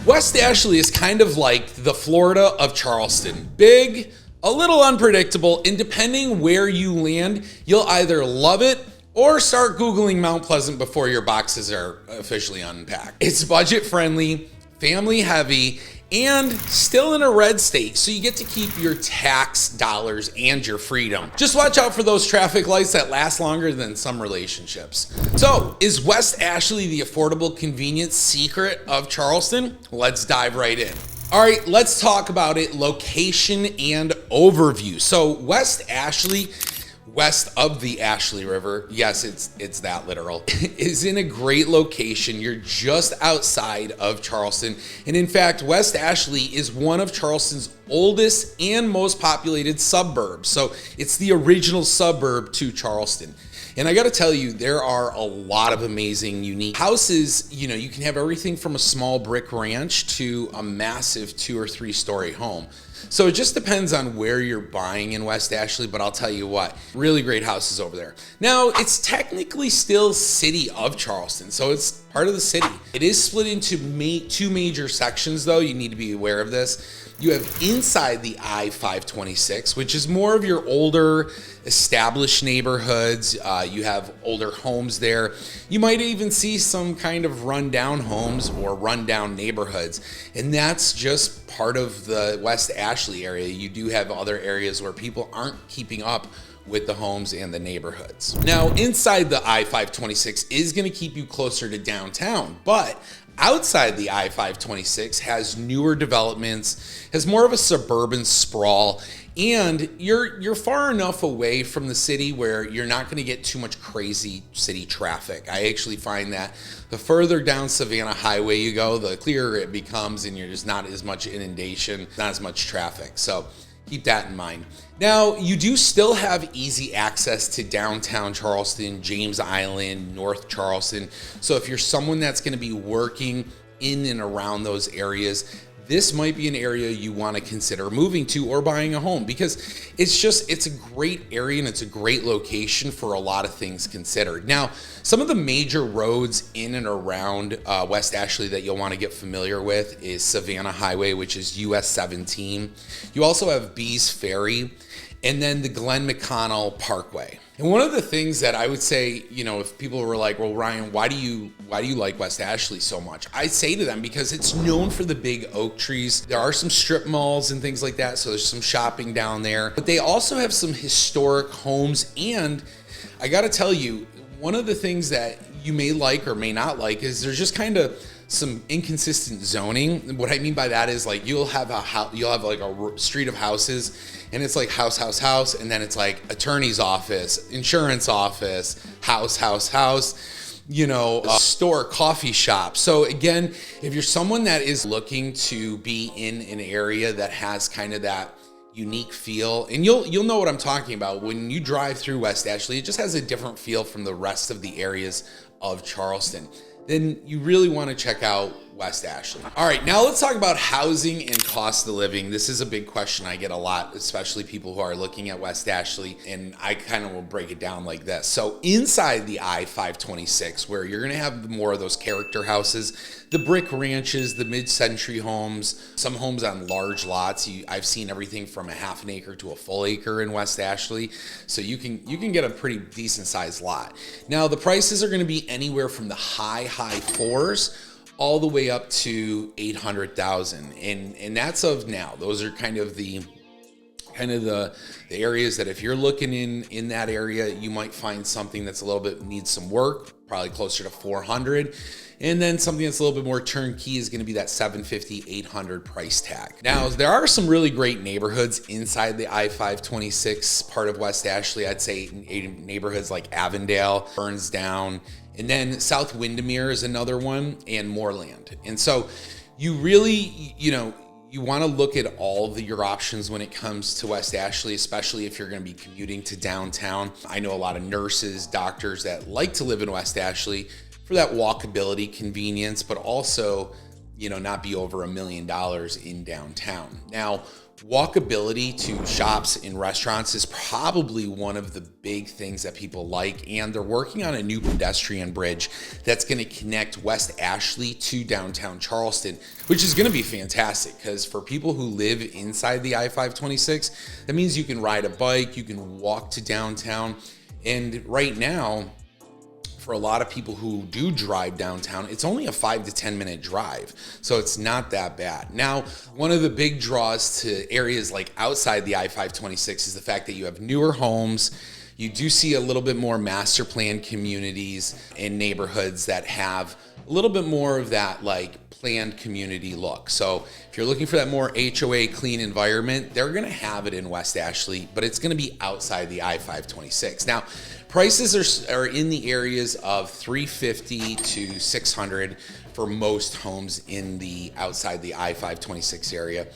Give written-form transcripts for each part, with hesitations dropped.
West Ashley is kind of like the Florida of Charleston. Big, a little unpredictable, and depending where you land, you'll either love it or start Googling Mount Pleasant before your boxes are officially unpacked. It's budget friendly, family heavy, and still in a red state, so you get to keep your tax dollars and your freedom. Just watch out for those traffic lights that last longer than some relationships. So, is West Ashley the affordable, convenient secret of Charleston? Let's dive right in. All right, let's talk about it, location and overview. So, West Ashley, west of the Ashley River, yes, it's that literal, is in a great location. You're just outside of Charleston. And in fact, West Ashley is one of Charleston's oldest and most populated suburbs. So it's the original suburb to Charleston. And I got to tell you, there are a lot of amazing, unique houses. You know, you can have everything from a small brick ranch to a massive 2 or 3 story home. So it just depends on where you're buying in West Ashley, but I'll tell you what, really great houses over there. Now, it's technically still city of Charleston, so it's part of the city. It is split into 2 major sections, though. You need to be aware of this. You have inside the I-526, which is more of your older established neighborhoods. You have older homes there. You might even see some kind of rundown homes or rundown neighborhoods. And that's just part of the West Ashley area. You do have other areas where people aren't keeping up with the homes and the neighborhoods. Now, inside the I-526 is going to keep you closer to downtown, but outside the I-526 has newer developments, has more of a suburban sprawl, and you're far enough away from the city where you're not going to get too much crazy city traffic. I actually find that the further down Savannah Highway you go, the clearer it becomes, and you're just not as much inundation, not as much traffic. So keep that in mind. Now, you do still have easy access to downtown Charleston, James Island, North Charleston. So if you're someone that's going to be working in and around those areas, this might be an area you want to consider moving to or buying a home, because it's a great area and it's a great location for a lot of things considered. Now, some of the major roads in and around West Ashley that you'll want to get familiar with is Savannah Highway, which is US 17. You also have Bees Ferry, and then the Glen McConnell Parkway. And one of the things that I would say, you know, if people were like, well, Ryan, why do you like West Ashley so much? I say to them, because it's known for the big oak trees. There are some strip malls and things like that, so there's some shopping down there. But they also have some historic homes, and I gotta tell you, one of the things that you may like or may not like is there's just kind of some inconsistent zoning. What I mean by that is, like, you'll have like a street of houses, and it's like house, house, house, and then it's like attorney's office, insurance office, house, you know, a store, coffee shop. So again, if you're someone that is looking to be in an area that has kind of that unique feel, and you'll know what I'm talking about when you drive through West Ashley, it just has a different feel from the rest of the areas of Charleston, then you really want to check out West Ashley. All right, now let's talk about housing and cost of living. This is a big question I get a lot, especially people who are looking at West Ashley, and I kind of will break it down like this. So inside the I-526, where you're going to have more of those character houses, the brick ranches, the mid-century homes, some homes on large lots. I've seen everything from a half an acre to a full acre in West Ashley. So you can get a pretty decent sized lot. Now, the prices are going to be anywhere from the high 4s all the way up to 800,000, and that's of now. Those are kind of the areas that if you're looking in that area, you might find something that's a little bit needs some work, probably closer to 400. And then something that's a little bit more turnkey is going to be that 750, 800 price tag. Now, there are some really great neighborhoods inside the I-526 part of West Ashley. I'd say neighborhoods like Avondale, Burnsdown, and then South Windermere is another one, and Moreland. And so you really, you want to look at all of your options when it comes to West Ashley, especially if you're going to be commuting to downtown. I know a lot of nurses, doctors that like to live in West Ashley for that walkability, convenience, but also, not be over $1 million in downtown. Now, walkability to shops and restaurants is probably one of the big things that people like, and they're working on a new pedestrian bridge that's going to connect West Ashley to downtown Charleston, which is going to be fantastic because for people who live inside the I-526, that means you can ride a bike, you can walk to downtown, and right now, for a lot of people who do drive downtown, it's only a 5 to 10 minute drive. So it's not that bad. Now, one of the big draws to areas like outside the I-526 is the fact that you have newer homes. You do see a little bit more master plan communities and neighborhoods that have a little bit more of that like planned community look. So if you're looking for that more HOA clean environment, they're gonna have it in West Ashley, but it's gonna be outside the I-526. Now, prices are in the areas of $350 to $600 for most homes in the outside the I-526 area.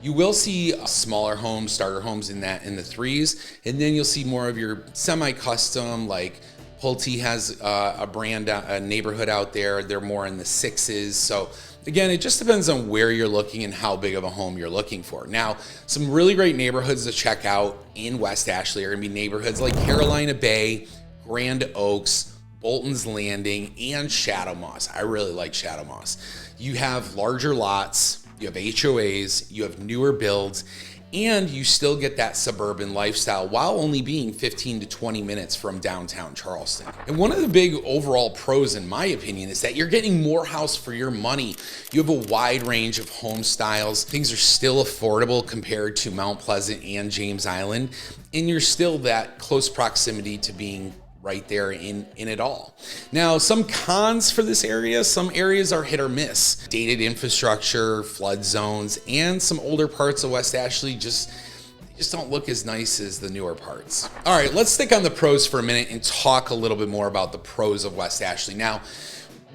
You will see smaller homes, starter homes in the threes, and then you'll see more of your semi-custom, like Pulte has a neighborhood out there. They're more in the sixes. So again, it just depends on where you're looking and how big of a home you're looking for. Now, some really great neighborhoods to check out in West Ashley are gonna be neighborhoods like Carolina Bay, Grand Oaks, Bolton's Landing, and Shadow Moss. I really like Shadow Moss. You have larger lots, you have HOAs, you have newer builds, and you still get that suburban lifestyle while only being 15 to 20 minutes from downtown Charleston. And one of the big overall pros, in my opinion, is that you're getting more house for your money. You have a wide range of home styles. Things are still affordable compared to Mount Pleasant and James Island, and you're still that close proximity to being right there in it all. Now, some cons for this area, some areas are hit or miss. Dated infrastructure, flood zones, and some older parts of West Ashley just don't look as nice as the newer parts. All right, let's stick on the pros for a minute and talk a little bit more about the pros of West Ashley. Now,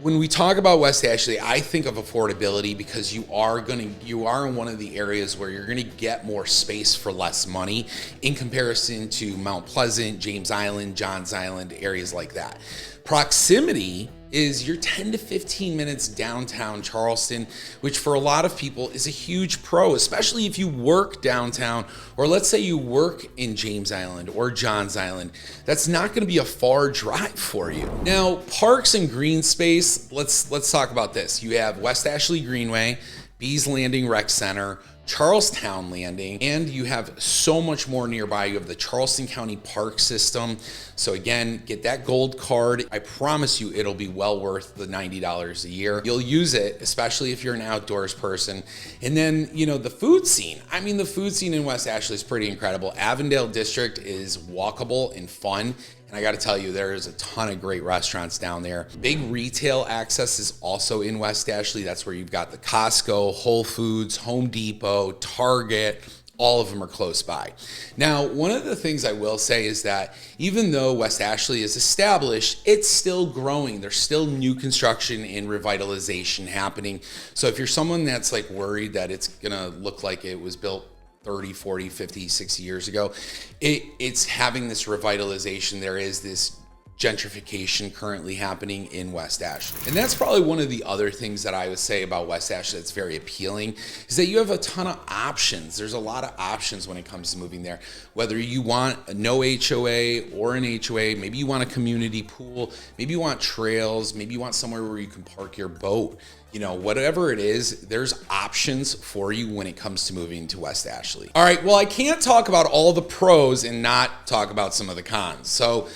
when we talk about West Ashley, I think of affordability because you are in one of the areas where you're gonna get more space for less money in comparison to Mount Pleasant, James Island, Johns Island, areas like that. Proximity is you're 10 to 15 minutes downtown Charleston, which for a lot of people is a huge pro, especially if you work downtown, or let's say you work in James Island or Johns Island. That's not gonna be a far drive for you. Now, parks and green space, let's talk about this. You have West Ashley Greenway, Bees Landing Rec Center, Charlestown Landing, and you have so much more nearby. You have the Charleston County Park System. So again, get that gold card. I promise you it'll be well worth the $90 a year. You'll use it, especially if you're an outdoors person. And then, the food scene. I mean, the food scene in West Ashley is pretty incredible. Avondale District is walkable and fun. And I got to tell you, there is a ton of great restaurants down there. Big retail access is also in West Ashley. That's where you've got the Costco, Whole Foods, Home Depot, Target. All of them are close by. Now, one of the things I will say is that even though West Ashley is established, it's still growing. There's still new construction and revitalization happening. So if you're someone that's like worried that it's gonna look like it was built 30, 40, 50, 60 years ago, it's having this revitalization. There is this gentrification currently happening in West Ashley. And that's probably one of the other things that I would say about West Ashley that's very appealing, is that you have a ton of options. There's a lot of options when it comes to moving there. Whether you want no HOA or an HOA, maybe you want a community pool, maybe you want trails, maybe you want somewhere where you can park your boat. Whatever it is, there's options for you when it comes to moving to West Ashley. All right, well, I can't talk about all the pros and not talk about some of the cons. So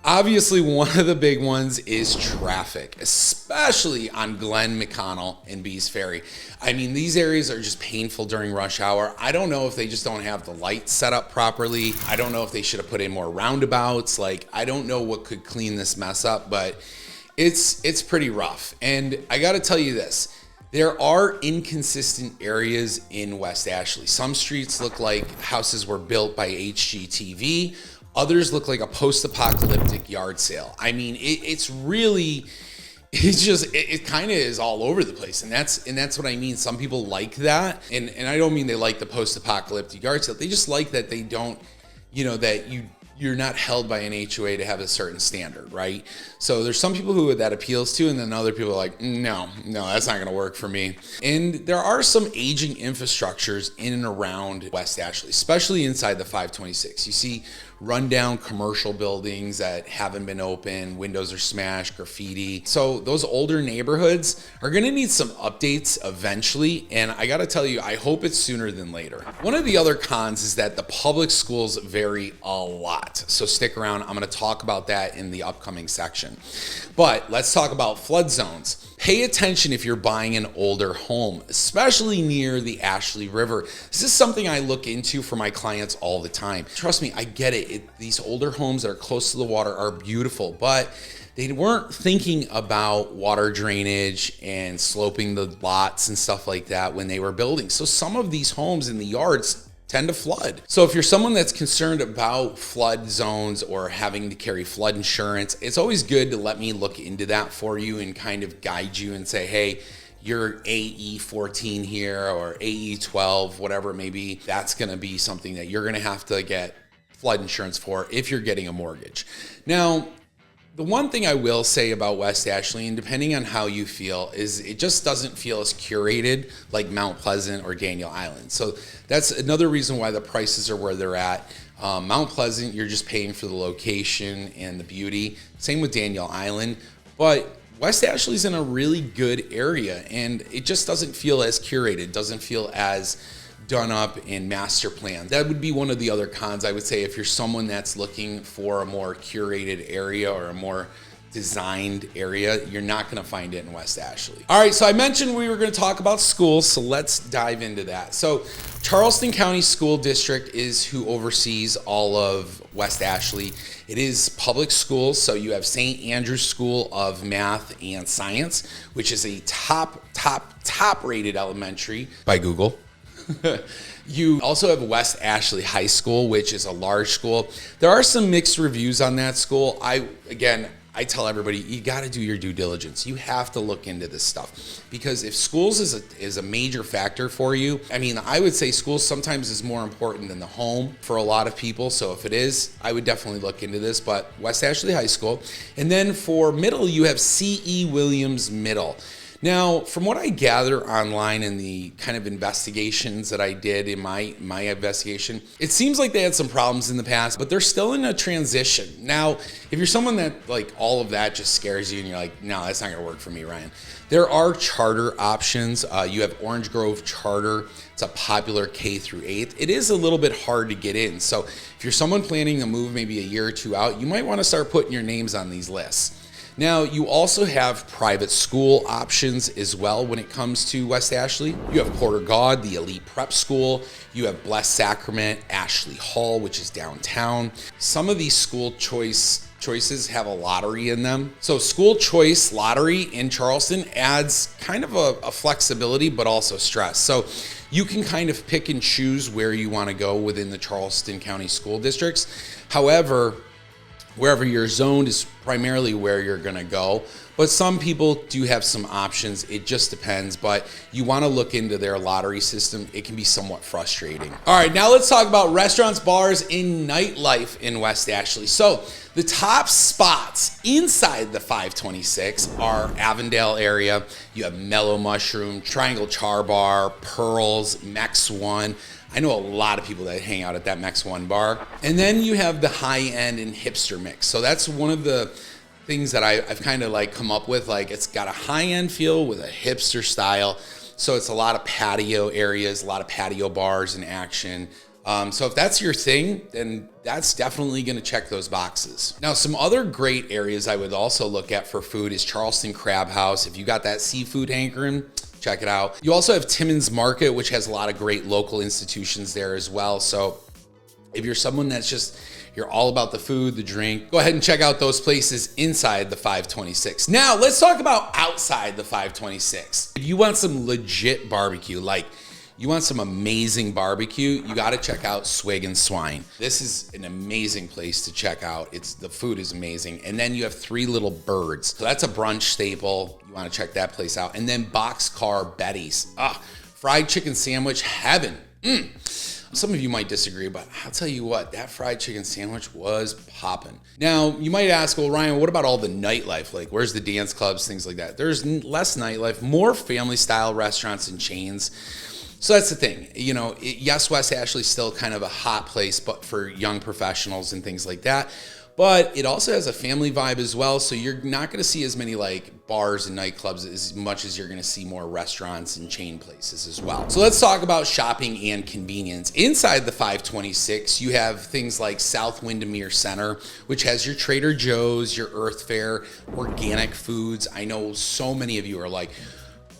obviously, one of the big ones is traffic, especially on Glen, McConnell, and Bees Ferry. I mean, these areas are just painful during rush hour. I don't know if they just don't have the lights set up properly. I don't know if they should have put in more roundabouts. I don't know what could clean this mess up, but it's pretty rough. And I got to tell you this. There are inconsistent areas in West Ashley. Some streets look like houses were built by HGTV. Others look like a post-apocalyptic yard sale. I mean, it kind of is all over the place. And that's what I mean. Some people like that. And I don't mean they like the post-apocalyptic yard sale. They just like that they don't, that you you're not held by an HOA to have a certain standard, right? So there's some people who that appeals to, and then other people are like, no, that's not gonna work for me. And there are some aging infrastructures in and around West Ashley, especially inside the 526. You see rundown commercial buildings that haven't been open, windows are smashed, graffiti. So those older neighborhoods are gonna need some updates eventually, and I gotta tell you, I hope it's sooner than later. One of the other cons is that the public schools vary a lot. So stick around, I'm gonna talk about that in the upcoming section. But let's talk about flood zones. Pay attention if you're buying an older home, especially near the Ashley River. This is something I look into for my clients all the time. Trust me, I get it. These older homes that are close to the water are beautiful, but they weren't thinking about water drainage and sloping the lots and stuff like that when they were building. So some of these homes in the yards tend to flood. So if you're someone that's concerned about flood zones or having to carry flood insurance, it's always good to let me look into that for you and kind of guide you and say, hey, you're AE 14 here or AE 12, whatever it may be. That's gonna be something that you're gonna have to get flood insurance for if you're getting a mortgage. Now, the one thing I will say about West Ashley, and depending on how you feel, is it just doesn't feel as curated like Mount Pleasant or Daniel Island. So that's another reason why the prices are where they're at. Mount Pleasant, you're just paying for the location and the beauty. Same with Daniel Island. But West Ashley's in a really good area, and it just doesn't feel as curated, doesn't feel as done up in master plan. That would be one of the other cons, I would say, if you're someone that's looking for a more curated area or a more designed area, you're not gonna find it in West Ashley. All right, so I mentioned we were gonna talk about schools, so let's dive into that. So Charleston County School District is who oversees all of West Ashley. It is public schools, so you have St. Andrew's School of Math and Science, which is a top rated elementary by Google. You also have West Ashley High School, which is a large school. There are some mixed reviews on that school. I tell everybody, you got to do your due diligence. You have to look into this stuff, because if schools is a major factor for you, I mean, I would say schools sometimes is more important than the home for a lot of people. So if it is, I would definitely look into this. But West Ashley High School, and then for middle, you have C.E. Williams Middle. Now, from what I gather online in the kind of investigations that I did in my investigation, it seems like they had some problems in the past, but they're still in a transition. Now, if you're someone that like all of that just scares you and you're like, no, that's not gonna work for me, Ryan. There are charter options. You have Orange Grove Charter. It's a popular K through 8th. It is a little bit hard to get in. So if you're someone planning a move maybe a year or two out, you might wanna start putting your names on these lists. Now, you also have private school options as well when it comes to West Ashley. You have Porter God, the elite prep school. You have Blessed Sacrament, Ashley Hall, which is downtown. Some of these school choices have a lottery in them. So school choice lottery in Charleston adds kind of a flexibility, but also stress. So you can kind of pick and choose where you want to go within the Charleston County school districts. However, wherever you're zoned is primarily where you're gonna go. But some people do have some options. It just depends, but you wanna look into their lottery system. It can be somewhat frustrating. All right, now let's talk about restaurants, bars, and nightlife in West Ashley. So the top spots inside the 526 are Avondale area. You have Mellow Mushroom, Triangle Char Bar, Pearls, Mex One. I know a lot of people that hang out at that Mex One bar. And then you have the high end and hipster mix. So that's one of the things that I've kind of like come up with. Like, it's got a high end feel with a hipster style. So it's a lot of patio areas, a lot of patio bars in action. So if that's your thing, then that's definitely gonna check those boxes. Now, some other great areas I would also look at for food is Charleston Crab House. If you got that seafood hankering, check it out. You also have Timmins Market, which has a lot of great local institutions there as well. So if you're someone that's just, you're all about the food, the drink, go ahead and check out those places inside the 526. Now, let's talk about outside the 526. If you want some legit barbecue, like you want some amazing barbecue, you gotta check out Swig and Swine. This is an amazing place to check out. The food is amazing. And then you have Three Little Birds. So that's a brunch staple. You wanna check that place out. And then Boxcar Betty's. Fried chicken sandwich, heaven. Some of you might disagree, but I'll tell you what, that fried chicken sandwich was popping. Now, you might ask, well, Ryan, what about all the nightlife? Like, where's the dance clubs, things like that? There's less nightlife, more family-style restaurants and chains. So that's the thing. Yes, West Ashley's still kind of a hot place, but for young professionals and things like that. But it also has a family vibe as well. So you're not going to see as many like bars and nightclubs as much as you're going to see more restaurants and chain places as well. So let's talk about shopping and convenience. Inside the 526, you have things like South Windermere Center, which has your Trader Joe's, your Earth Fare, organic foods. I know so many of you are like,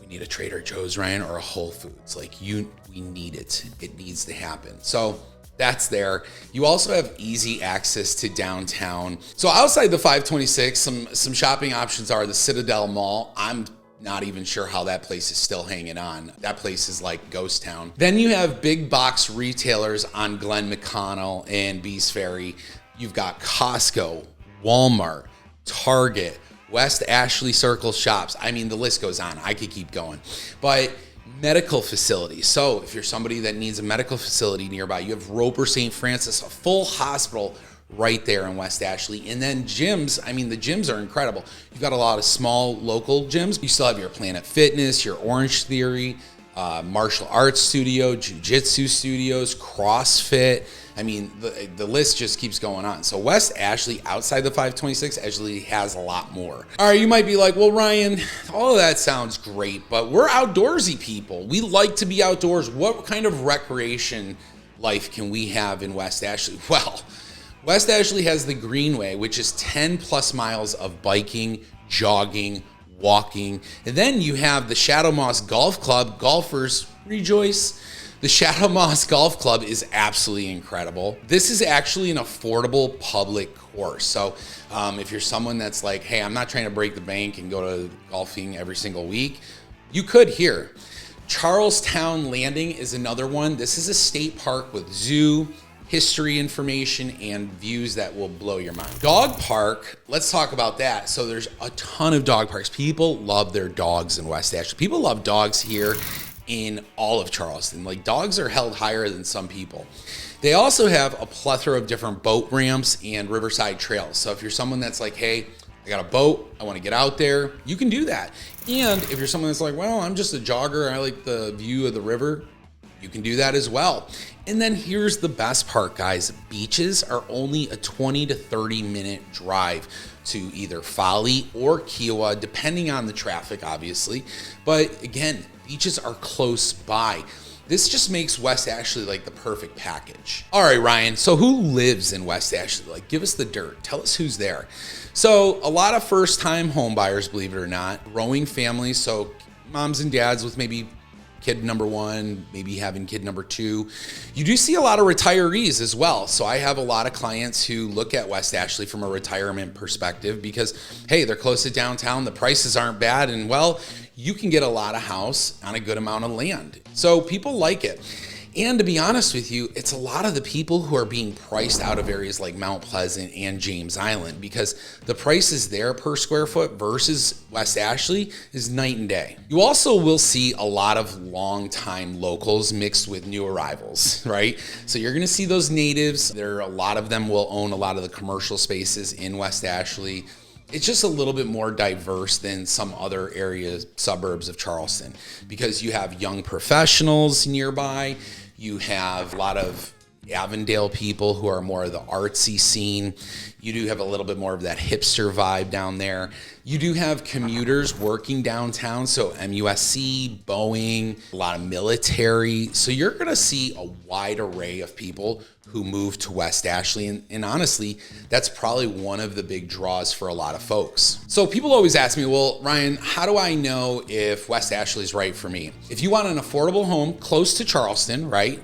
we need a Trader Joe's, Ryan, or a Whole Foods. Like we need it. It needs to happen. So that's there. You also have easy access to downtown. So outside the 526, some shopping options are the Citadel Mall. I'm not even sure how that place is still hanging on. That place is like ghost town. Then you have big box retailers on Glen McConnell and Bees Ferry. You've got Costco, Walmart, Target, West Ashley Circle shops. I mean, the list goes on. I could keep going. But medical facilities. So if you're somebody that needs a medical facility nearby, you have Roper St. Francis, a full hospital right there in West Ashley. And then gyms. I mean, the gyms are incredible. You've got a lot of small local gyms. You still have your Planet Fitness, your Orange Theory, martial arts studio, jiu-jitsu studios, CrossFit. I mean, the list just keeps going on. So West Ashley, outside the 526, actually has a lot more. All right, you might be like, well, Ryan, all of that sounds great, but we're outdoorsy people. We like to be outdoors. What kind of recreation life can we have in West Ashley? Well, West Ashley has the Greenway, which is 10 plus miles of biking, jogging, walking. And then you have the Shadow Moss Golf Club. Golfers, rejoice. The Shadow Moss Golf Club is absolutely incredible. This is actually an affordable public course. So if you're someone that's like, hey, I'm not trying to break the bank and go to golfing every single week, you could here. Charlestown Landing is another one. This is a state park with zoo, history information, and views that will blow your mind. Dog park, let's talk about that. So there's a ton of dog parks. People love their dogs in West Ashley. People love dogs here in all of Charleston. Like, dogs are held higher than some people. They also have a plethora of different boat ramps and riverside trails. So if you're someone that's like, hey, I got a boat, I want to get out there, you can do that. And if you're someone that's like, well, I'm just a jogger, I like the view of the river, you can do that as well. And then here's the best part, guys. Beaches are only a 20 to 30 minute drive to either Folly or Kiowa, depending on the traffic, obviously. But again, beaches are close by. This just makes West Ashley like the perfect package. All right, Ryan, so who lives in West Ashley? Like, give us the dirt. Tell us who's there. So a lot of first-time home buyers, believe it or not, growing families, so moms and dads with maybe kid number one, maybe having kid number two. You do see a lot of retirees as well. So I have a lot of clients who look at West Ashley from a retirement perspective because, hey, they're close to downtown, the prices aren't bad, and well, you can get a lot of house on a good amount of land. So people like it. And to be honest with you, it's a lot of the people who are being priced out of areas like Mount Pleasant and James Island because the prices there per square foot versus West Ashley is night and day. You also will see a lot of longtime locals mixed with new arrivals, right? So you're gonna see those natives. A lot of them will own a lot of the commercial spaces in West Ashley. It's just a little bit more diverse than some other areas, suburbs of Charleston, because you have young professionals nearby. You have a lot of Avondale people who are more of the artsy scene. You do have a little bit more of that hipster vibe down there. You do have commuters working downtown, so MUSC, Boeing, a lot of military. So you're gonna see a wide array of people who move to West Ashley. And honestly, that's probably one of the big draws for a lot of folks. So people always ask me, well, Ryan, how do I know if West Ashley is right for me? If you want an affordable home close to Charleston, right?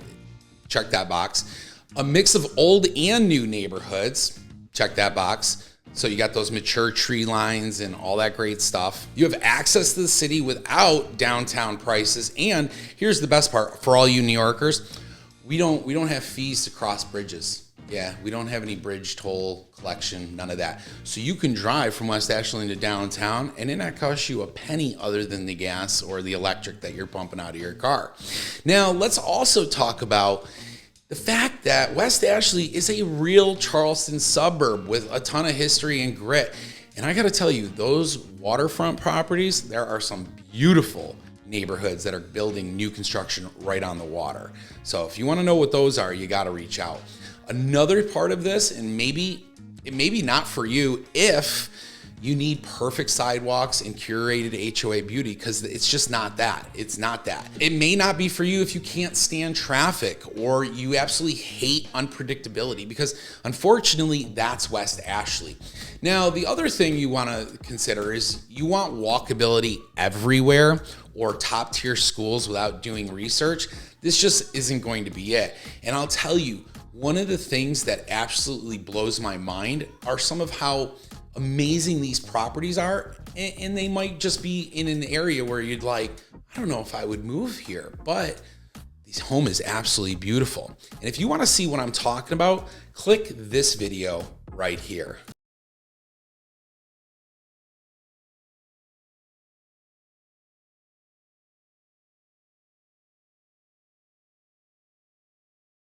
Check that box. A mix of old and new neighborhoods, check that box. So you got those mature tree lines and all that great stuff. You have access to the city without downtown prices. And here's the best part for all you New Yorkers, we don't have fees to cross bridges. Yeah, we don't have any bridge toll collection, none of that. So you can drive from West Ashley to downtown and it not cost you a penny other than the gas or the electric that you're pumping out of your car. Now, let's also talk about the fact that West Ashley is a real Charleston suburb with a ton of history and grit. And I gotta tell you, those waterfront properties, there are some beautiful neighborhoods that are building new construction right on the water. So if you wanna know what those are, you gotta reach out. Another part of this, and maybe not for you if you need perfect sidewalks and curated HOA beauty, because it's just not that. It's not that. It may not be for you if you can't stand traffic or you absolutely hate unpredictability, because unfortunately that's West Ashley. Now, the other thing you wanna consider is you want walkability everywhere or top tier schools without doing research. This just isn't going to be it. And I'll tell you, one of the things that absolutely blows my mind are some of how amazing these properties are, and they might just be in an area where you'd like, I don't know if I would move here, but this home is absolutely beautiful. And if you want to see what I'm talking about, click this video right here.